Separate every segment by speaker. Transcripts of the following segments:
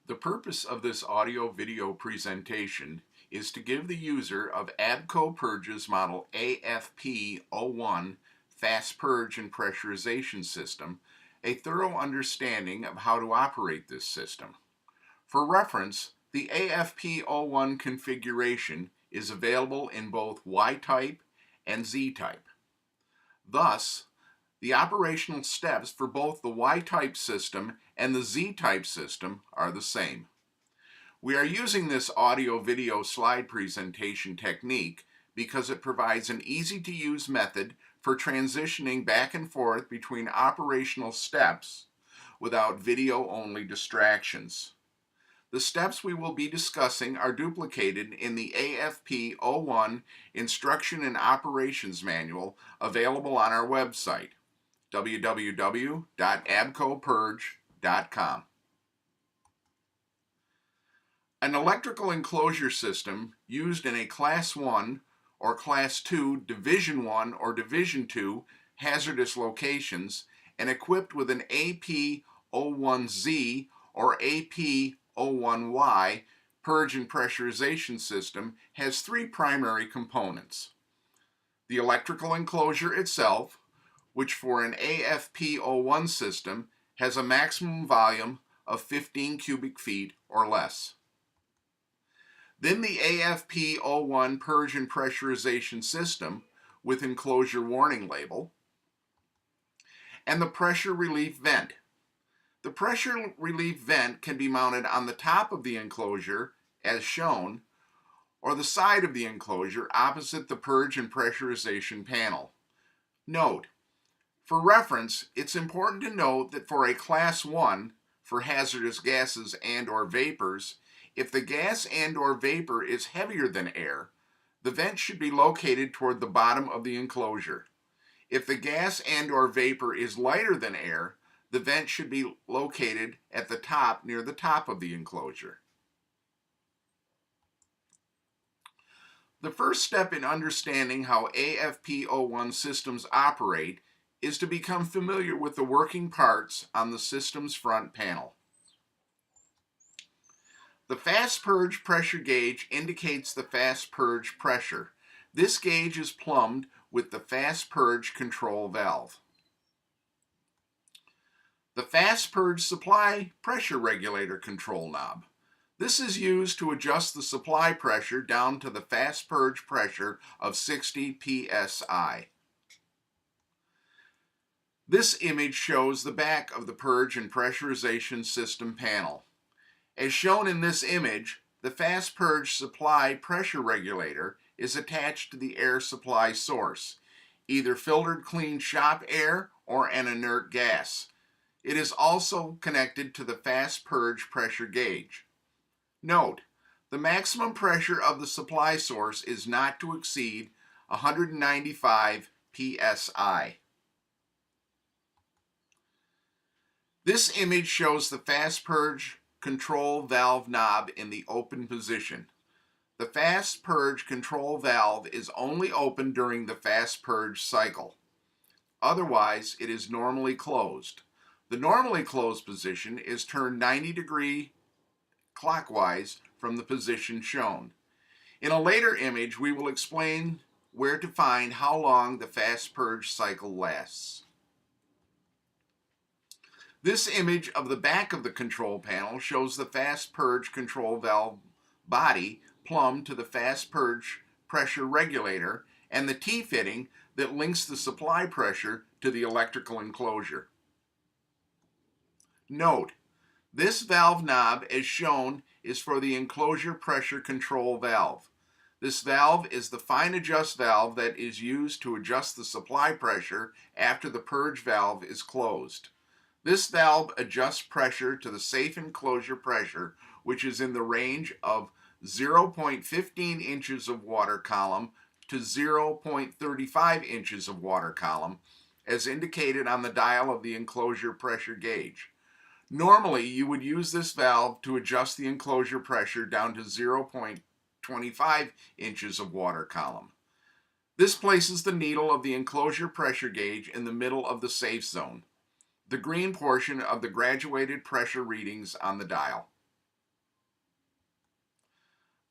Speaker 1: The purpose of this audio-video presentation is to give the user of ABCO Purge's model AFP01 Fast Purge and Pressurization System a thorough understanding of how to operate this system. For reference, the AFP01 configuration is available in both Y-type and Z-type. Thus, the operational steps for both the Y-type system and the Z-type system are the same. We are using this audio-video slide presentation technique because it provides an easy-to-use method for transitioning back and forth between operational steps without video-only distractions. The steps we will be discussing are duplicated in the AFP01 Instruction and Operations Manual available on our website, www.abcopurge.com. An electrical enclosure system used in a Class 1 or Class 2 Division 1 or Division 2 hazardous locations and equipped with an AP01Z or AP01Y purge and pressurization system has three primary components. The electrical enclosure itself, which for an AFP01 system has a maximum volume of 15 cubic feet or less. Then the AFP01 purge and pressurization system with enclosure warning label, and the pressure relief vent. The pressure relief vent can be mounted on the top of the enclosure as shown, or the side of the enclosure opposite the purge and pressurization panel. Note, for reference, it's important to note that for a Class 1, for hazardous gases and or vapors, if the gas and or vapor is heavier than air, the vent should be located toward the bottom of the enclosure. If the gas and or vapor is lighter than air, the vent should be located at the top near the top of the enclosure. The first step in understanding how AFP01 systems operate is to become familiar with the working parts on the system's front panel. The fast purge pressure gauge indicates the fast purge pressure. This gauge is plumbed with the fast purge control valve. The fast purge supply pressure regulator control knob. This is used to adjust the supply pressure down to the fast purge pressure of 60 psi. This image shows the back of the purge and pressurization system panel. As shown in this image, the fast purge supply pressure regulator is attached to the air supply source, either filtered clean shop air or an inert gas. It is also connected to the fast purge pressure gauge. Note, the maximum pressure of the supply source is not to exceed 195 psi. This image shows the fast purge control valve knob in the open position. The fast purge control valve is only open during the fast purge cycle. Otherwise, it is normally closed. The normally closed position is turned 90-degree clockwise from the position shown. In a later image, we will explain where to find how long the fast purge cycle lasts. This image of the back of the control panel shows the fast purge control valve body plumbed to the fast purge pressure regulator and the T-fitting that links the supply pressure to the electrical enclosure. Note, this valve knob as shown is for the enclosure pressure control valve. This valve is the fine adjust valve that is used to adjust the supply pressure after the purge valve is closed. This valve adjusts pressure to the safe enclosure pressure, which is in the range of 0.15 inches of water column to 0.35 inches of water column, as indicated on the dial of the enclosure pressure gauge. Normally, you would use this valve to adjust the enclosure pressure down to 0.25 inches of water column. This places the needle of the enclosure pressure gauge in the middle of the safe zone, the green portion of the graduated pressure readings on the dial.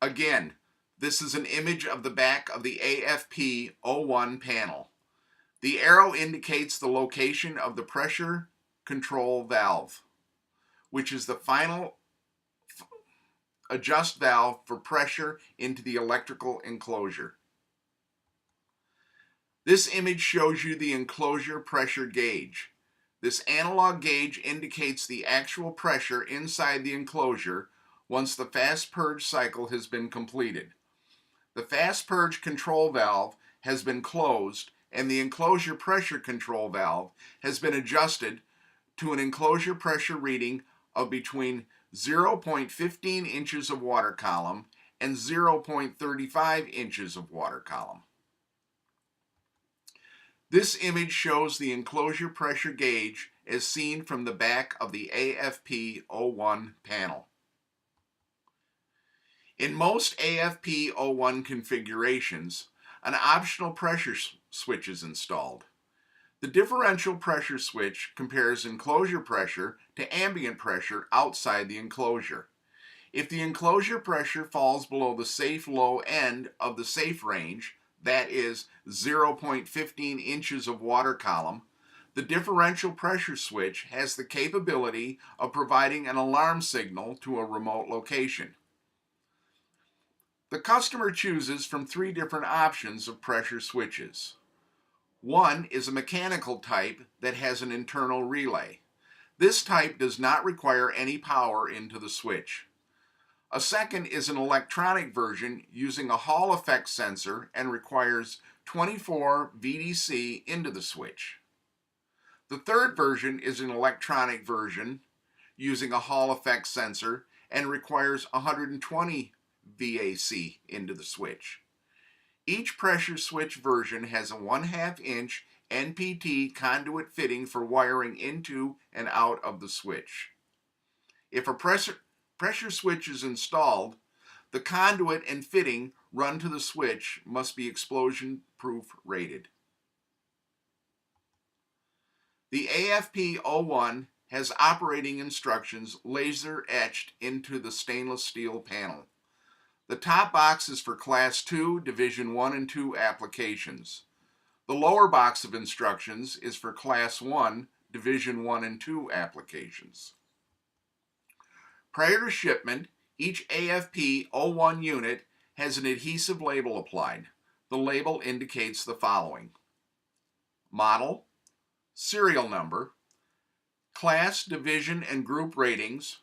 Speaker 1: Again, this is an image of the back of the AFP01 panel. The arrow indicates the location of the pressure control valve, which is the final adjust valve for pressure into the electrical enclosure. This image shows you the enclosure pressure gauge. This analog gauge indicates the actual pressure inside the enclosure once the fast purge cycle has been completed. The fast purge control valve has been closed and the enclosure pressure control valve has been adjusted to an enclosure pressure reading of between 0.15 inches of water column and 0.35 inches of water column. This image shows the enclosure pressure gauge as seen from the back of the AFP01 panel. In most AFP01 configurations, an optional pressure switch is installed. The differential pressure switch compares enclosure pressure to ambient pressure outside the enclosure. If the enclosure pressure falls below the safe low end of the safe range, that is 0.15 inches of water column, the differential pressure switch has the capability of providing an alarm signal to a remote location. The customer chooses from 3 different options of pressure switches. One is a mechanical type that has an internal relay. This type does not require any power into the switch. A second is an electronic version using a Hall effect sensor and requires 24 VDC into the switch. The third version is an electronic version using a Hall effect sensor and requires 120 VAC into the switch. Each pressure switch version has a 1/2 inch NPT conduit fitting for wiring into and out of the switch. If a pressure switch is installed, the conduit and fitting run to the switch must be explosion proof rated. The AFP01 has operating instructions laser etched into the stainless steel panel. The top box is for Class 2, Division 1 and 2 applications. The lower box of instructions is for Class 1, Division 1 and 2 applications. Prior to shipment, each AFP01 unit has an adhesive label applied. The label indicates the following: model, serial number, class, division, and group ratings,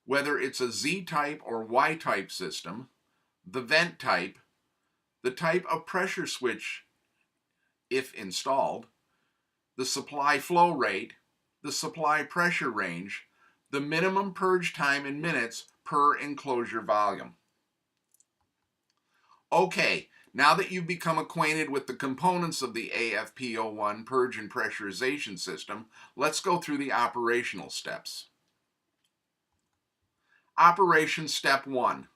Speaker 1: whether it's a Z-type or Y-type system, the vent type, the type of pressure switch if installed, the supply flow rate, the supply pressure range, the minimum purge time in minutes per enclosure volume. Okay, now that you've become acquainted with the components of the AFP01 purge and pressurization system, let's go through the operational steps. Operation Step 1.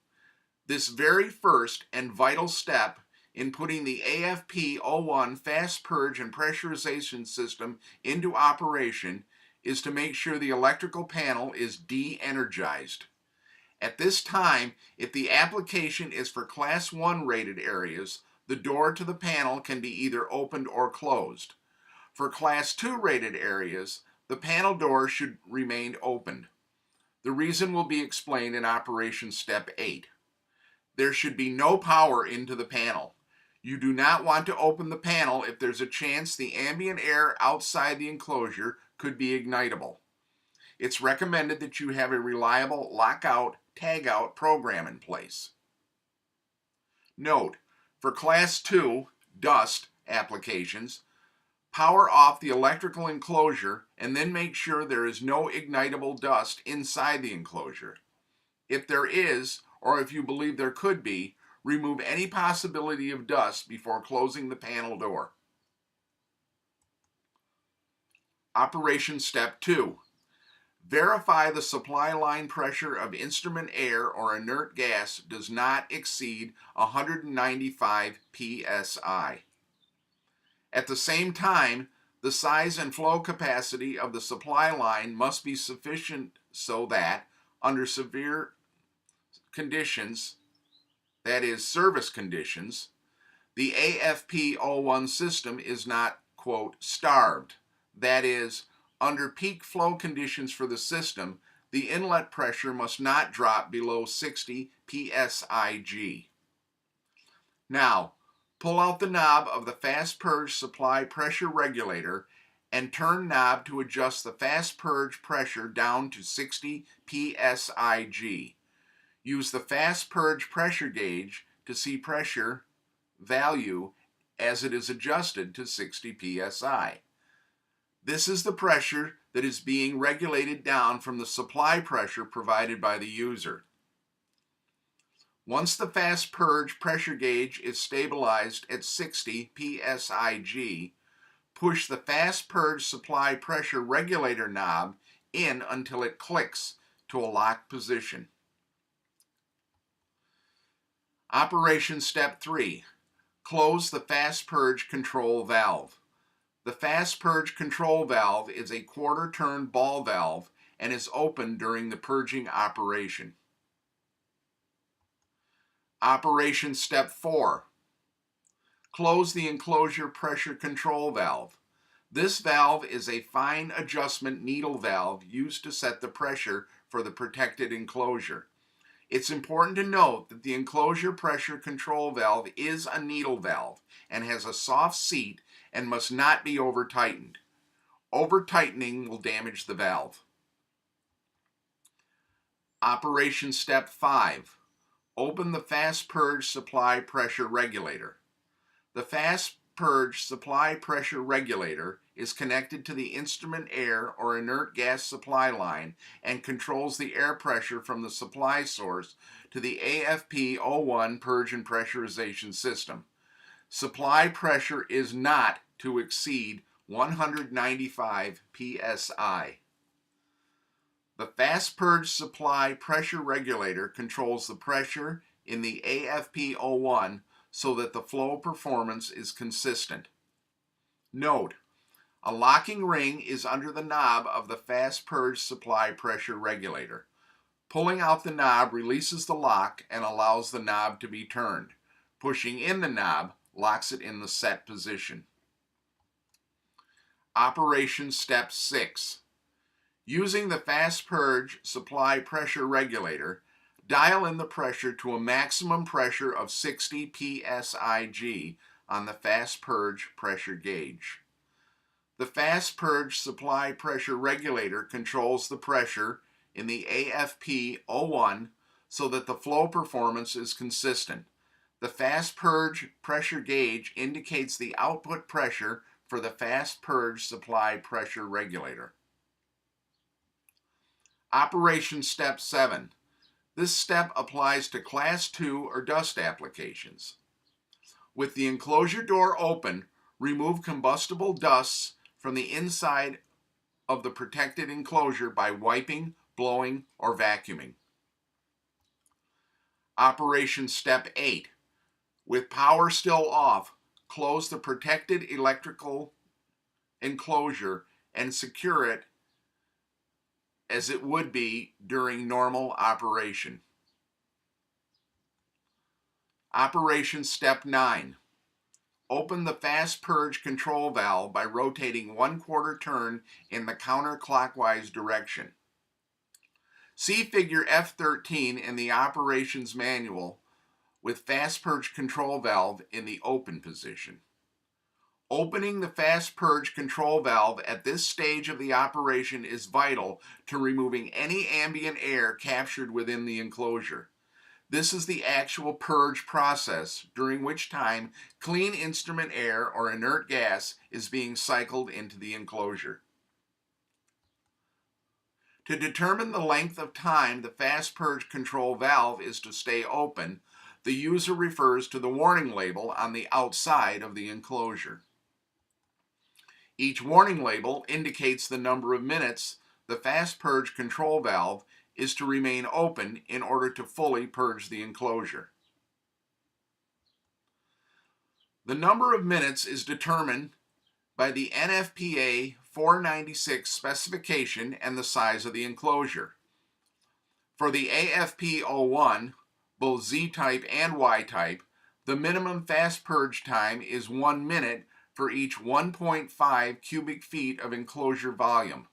Speaker 1: This very first and vital step in putting the AFP01 fast purge and pressurization system into operation is to make sure the electrical panel is de-energized. At this time, if the application is for Class 1 rated areas, the door to the panel can be either opened or closed. For Class 2 rated areas, the panel door should remain opened. The reason will be explained in Operation Step 8. There should be no power into the panel. You do not want to open the panel if there's a chance the ambient air outside the enclosure could be ignitable. It's recommended that you have a reliable lockout, tagout program in place. Note, for Class 2 dust applications, power off the electrical enclosure and then make sure there is no ignitable dust inside the enclosure. If there is, or if you believe there could be, remove any possibility of dust before closing the panel door. Operation Step 2. Verify the supply line pressure of instrument air or inert gas does not exceed 195 psi. At the same time, the size and flow capacity of the supply line must be sufficient so that, under severe conditions, that is, service conditions, the AFP01 system is not, quote, starved. That is, under peak flow conditions for the system, the inlet pressure must not drop below 60 psig. Now, pull out the knob of the fast purge supply pressure regulator and turn knob to adjust the fast purge pressure down to 60 psig. Use the fast purge pressure gauge to see pressure value as it is adjusted to 60 psi. This is the pressure that is being regulated down from the supply pressure provided by the user. Once the fast purge pressure gauge is stabilized at 60 psig, push the fast purge supply pressure regulator knob in until it clicks to a locked position. Operation Step 3. Close the fast purge control valve. The fast purge control valve is a quarter-turn ball valve and is open during the purging operation. Operation Step 4. Close the enclosure pressure control valve. This valve is a fine adjustment needle valve used to set the pressure for the protected enclosure. It's important to note that the enclosure pressure control valve is a needle valve and has a soft seat and must not be over-tightened. Over-tightening will damage the valve. Operation Step 5. Open the fast purge supply pressure regulator. The fast purge supply pressure regulator is connected to the instrument air or inert gas supply line and controls the air pressure from the supply source to the AFP01 purge and pressurization system. Supply pressure is not to exceed 195 psi. The fast purge supply pressure regulator controls the pressure in the AFP01 so that the flow performance is consistent. Note, a locking ring is under the knob of the fast purge supply pressure regulator. Pulling out the knob releases the lock and allows the knob to be turned. Pushing in the knob locks it in the set position. Operation Step 6. Using the fast purge supply pressure regulator, dial in the pressure to a maximum pressure of 60 psig on the fast purge pressure gauge. The fast purge supply pressure regulator controls the pressure in the AFP01 so that the flow performance is consistent. The fast purge pressure gauge indicates the output pressure for the fast purge supply pressure regulator. Operation Step 7. This step applies to Class 2 or dust applications. With the enclosure door open, remove combustible dusts from the inside of the protected enclosure by wiping, blowing, or vacuuming. Operation Step 8. With power still off, close the protected electrical enclosure and secure it as it would be during normal operation. Operation Step 9. Open the fast purge control valve by rotating 1/4 turn in the counterclockwise direction. See figure F13 in the operations manual with fast purge control valve in the open position. Opening the fast purge control valve at this stage of the operation is vital to removing any ambient air captured within the enclosure. This is the actual purge process, during which time clean instrument air or inert gas is being cycled into the enclosure. To determine the length of time the fast purge control valve is to stay open, the user refers to the warning label on the outside of the enclosure. Each warning label indicates the number of minutes the fast purge control valve is to remain open in order to fully purge the enclosure. The number of minutes is determined by the NFPA 496 specification and the size of the enclosure. For the AFP01, both Z-type and Y-type, the minimum fast purge time is 1 minute for each 1.5 cubic feet of enclosure volume.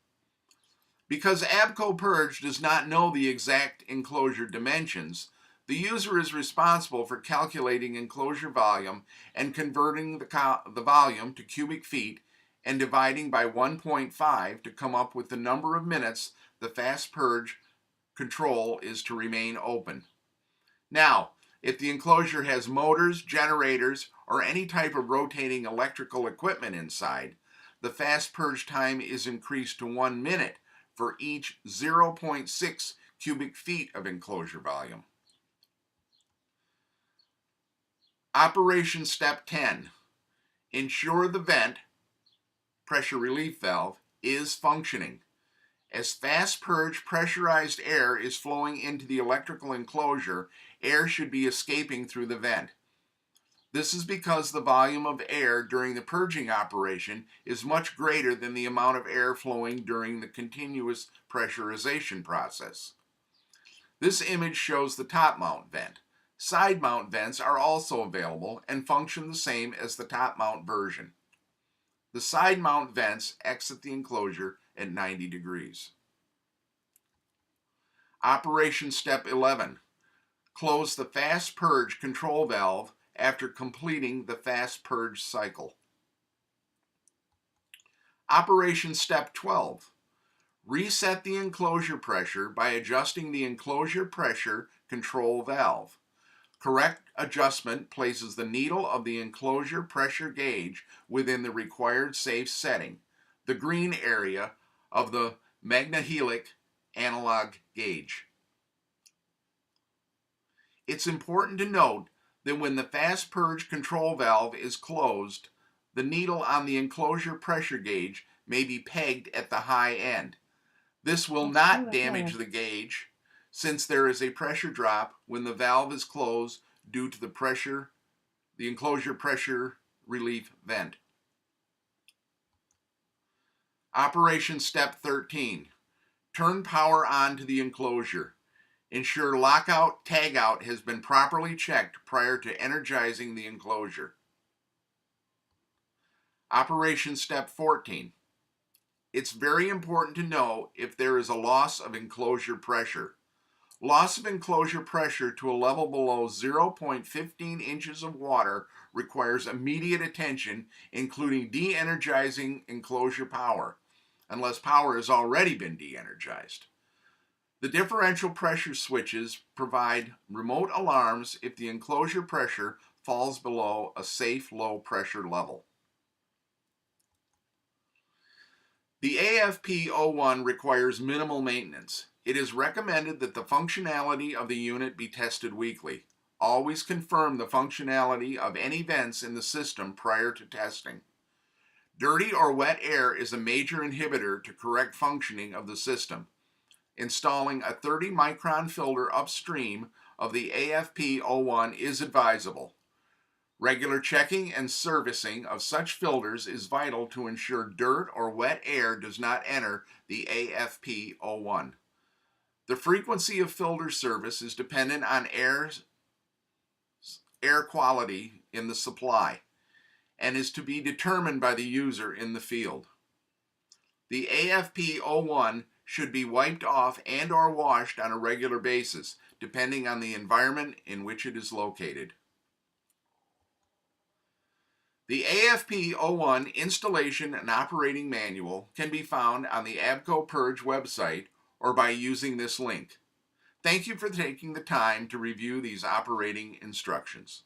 Speaker 1: Because ABCO Purge does not know the exact enclosure dimensions, the user is responsible for calculating enclosure volume and converting the volume to cubic feet and dividing by 1.5 to come up with the number of minutes the fast purge control is to remain open. Now, if the enclosure has motors, generators, or any type of rotating electrical equipment inside, the fast purge time is increased to 1 minute for each 0.6 cubic feet of enclosure volume. Operation Step 10. Ensure the vent, pressure relief valve, is functioning. As fast purge pressurized air is flowing into the electrical enclosure, air should be escaping through the vent. This is because the volume of air during the purging operation is much greater than the amount of air flowing during the continuous pressurization process. This image shows the top mount vent. Side mount vents are also available and function the same as the top mount version. The side mount vents exit the enclosure at 90 degrees. Operation Step 11. Close the fast purge control valve after completing the fast purge cycle. Operation Step 12. Reset the enclosure pressure by adjusting the enclosure pressure control valve. Correct adjustment places the needle of the enclosure pressure gauge within the required safe setting, the green area of the Magnehelic analog gauge. It's important to note that when the fast purge control valve is closed, the needle on the enclosure pressure gauge may be pegged at the high end. This will not damage the gauge, since there is a pressure drop when the valve is closed due to the enclosure pressure relief vent. Operation Step 13. Turn power on to the enclosure. Ensure lockout tagout has been properly checked prior to energizing the enclosure. Operation Step 14. It's very important to know if there is a loss of enclosure pressure. Loss of enclosure pressure to a level below 0.15 inches of water requires immediate attention, including de-energizing enclosure power, unless power has already been de-energized. The differential pressure switches provide remote alarms if the enclosure pressure falls below a safe low pressure level. The AFP01 requires minimal maintenance. It is recommended that the functionality of the unit be tested weekly. Always confirm the functionality of any vents in the system prior to testing. Dirty or wet air is a major inhibitor to correct functioning of the system. Installing a 30 micron filter upstream of the AFP01 is advisable. Regular checking and servicing of such filters is vital to ensure dirt or wet air does not enter the AFP01. The frequency of filter service is dependent on air quality in the supply and is to be determined by the user in the field. The AFP01 should be wiped off and or washed on a regular basis, depending on the environment in which it is located. The AFP01 installation and operating manual can be found on the ABCO Purge website or by using this link. Thank you for taking the time to review these operating instructions.